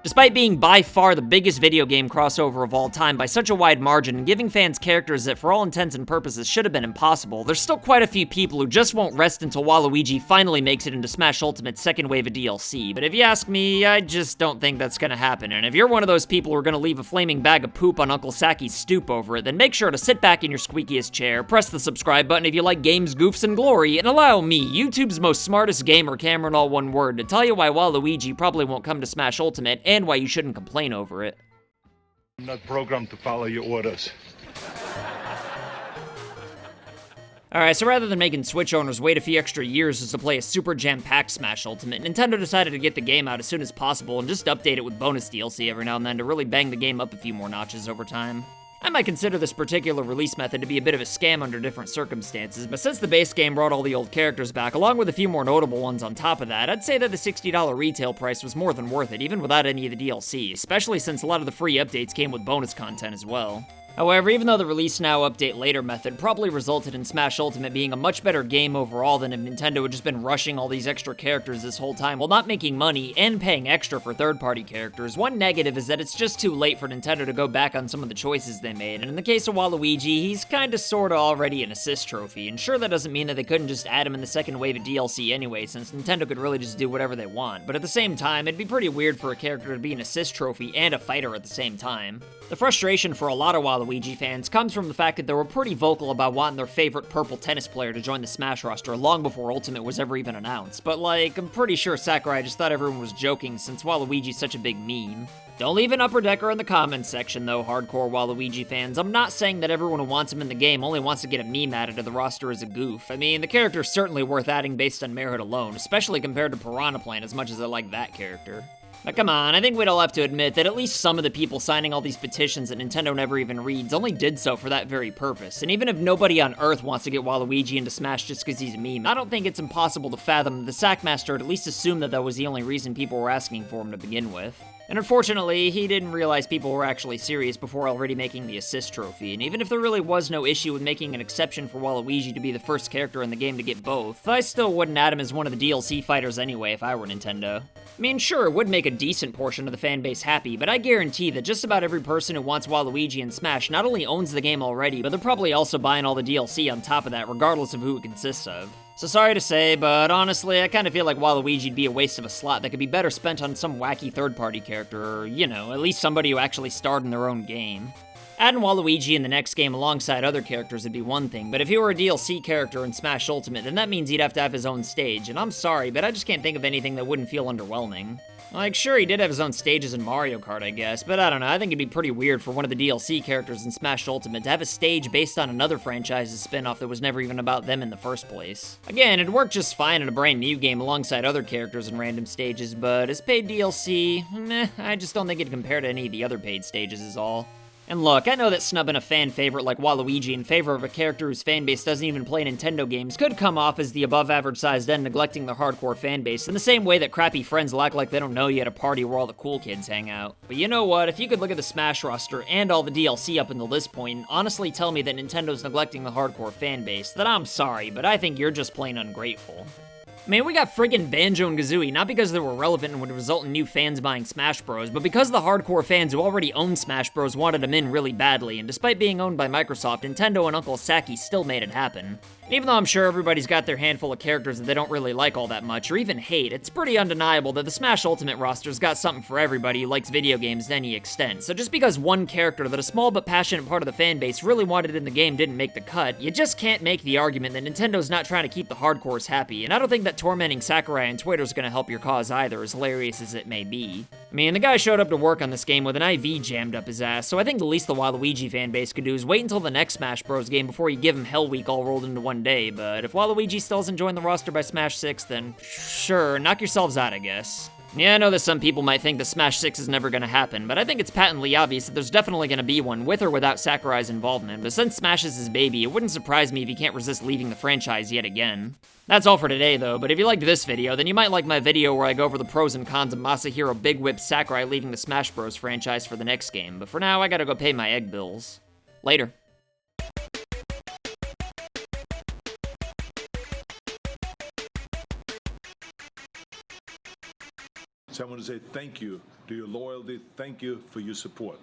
Despite being by far the biggest video game crossover of all time by such a wide margin and giving fans characters that for all intents and purposes should have been impossible, there's still quite a few people who just won't rest until Waluigi finally makes it into Smash Ultimate's second wave of DLC. But if you ask me, I just don't think that's gonna happen, and if you're one of those people who are gonna leave a flaming bag of poop on Uncle Saki's stoop over it, then make sure to sit back in your squeakiest chair, press the subscribe button if you like games, goofs, and glory, and allow me, YouTube's most smartest gamer, Cameron all one word, to tell you why Waluigi probably won't come to Smash Ultimate, and why you shouldn't complain over it. I'm not programmed to follow your orders. Alright, so rather than making Switch owners wait a few extra years just to play a super jam-packed Smash Ultimate, Nintendo decided to get the game out as soon as possible and just update it with bonus DLC every now and then to really bang the game up a few more notches over time. I might consider this particular release method to be a bit of a scam under different circumstances, but since the base game brought all the old characters back, along with a few more notable ones on top of that, I'd say that the $60 retail price was more than worth it, even without any of the DLC, especially since a lot of the free updates came with bonus content as well. However, even though the release now, update later method probably resulted in Smash Ultimate being a much better game overall than if Nintendo had just been rushing all these extra characters this whole time while not making money and paying extra for third-party characters, one negative is that it's just too late for Nintendo to go back on some of the choices they made, and in the case of Waluigi, he's kinda sorta already an assist trophy, and sure that doesn't mean that they couldn't just add him in the second wave of DLC anyway, since Nintendo could really just do whatever they want, but at the same time, it'd be pretty weird for a character to be an assist trophy and a fighter at the same time. The frustration for a lot of Waluigi fans comes from the fact that they were pretty vocal about wanting their favorite purple tennis player to join the Smash roster long before Ultimate was ever even announced, but like, I'm pretty sure Sakurai just thought everyone was joking since Waluigi's such a big meme. Don't leave an upper decker in the comments section though, hardcore Waluigi fans. I'm not saying that everyone who wants him in the game only wants to get a meme added to the roster as a goof. I mean, the character's certainly worth adding based on merit alone, especially compared to Piranha Plant as much as I like that character. But come on, I think we'd all have to admit that at least some of the people signing all these petitions that Nintendo never even reads only did so for that very purpose. And even if nobody on Earth wants to get Waluigi into Smash just because he's a meme, I don't think it's impossible to fathom that the Sackmaster had at least assumed that that was the only reason people were asking for him to begin with. And unfortunately, he didn't realize people were actually serious before already making the assist trophy, and even if there really was no issue with making an exception for Waluigi to be the first character in the game to get both, I still wouldn't add him as one of the DLC fighters anyway if I were Nintendo. I mean, sure, it would make a decent portion of the fanbase happy, but I guarantee that just about every person who wants Waluigi in Smash not only owns the game already, but they're probably also buying all the DLC on top of that, regardless of who it consists of. So sorry to say, but honestly, I kind of feel like Waluigi'd be a waste of a slot that could be better spent on some wacky third-party character, or, you know, at least somebody who actually starred in their own game. Adding Waluigi in the next game alongside other characters would be one thing, but if he were a DLC character in Smash Ultimate, then that means he'd have to have his own stage, and I'm sorry, but I just can't think of anything that wouldn't feel underwhelming. Like, sure, he did have his own stages in Mario Kart, I guess, but I don't know, I think it'd be pretty weird for one of the DLC characters in Smash Ultimate to have a stage based on another franchise's spin-off that was never even about them in the first place. Again, it'd work just fine in a brand new game alongside other characters in random stages, but as paid DLC, meh, I just don't think it'd compare to any of the other paid stages is all. And look, I know that snubbing a fan favorite like Waluigi in favor of a character whose fanbase doesn't even play Nintendo games could come off as the above-average sized end neglecting the hardcore fanbase in the same way that crappy friends will act like they don't know you at a party where all the cool kids hang out. But you know what, if you could look at the Smash roster and all the DLC up until this point and honestly tell me that Nintendo's neglecting the hardcore fanbase, then I'm sorry, but I think you're just plain ungrateful. Man, we got friggin' Banjo and Kazooie, not because they were relevant and would result in new fans buying Smash Bros, but because the hardcore fans who already owned Smash Bros wanted them in really badly, and despite being owned by Microsoft, Nintendo and Uncle Saki still made it happen. And even though I'm sure everybody's got their handful of characters that they don't really like all that much, or even hate, it's pretty undeniable that the Smash Ultimate roster's got something for everybody who likes video games to any extent. So just because one character that a small but passionate part of the fanbase really wanted in the game didn't make the cut, you just can't make the argument that Nintendo's not trying to keep the hardcores happy, and I don't think that tormenting Sakurai on Twitter's gonna help your cause either, as hilarious as it may be. I mean, the guy showed up to work on this game with an IV jammed up his ass, so I think the least the Waluigi fanbase could do is wait until the next Smash Bros game before you give him Hell Week all rolled into one day, but if Waluigi still doesn't join the roster by Smash 6, then sure, knock yourselves out, I guess. Yeah, I know that some people might think that Smash 6 is never gonna happen, but I think it's patently obvious that there's definitely gonna be one, with or without Sakurai's involvement, but since Smash is his baby, it wouldn't surprise me if he can't resist leaving the franchise yet again. That's all for today, though, but if you liked this video, then you might like my video where I go over the pros and cons of Masahiro Big Whip Sakurai leaving the Smash Bros franchise for the next game, but for now, I gotta go pay my egg bills. Later. So I want to say thank you to your loyalty. Thank you for your support.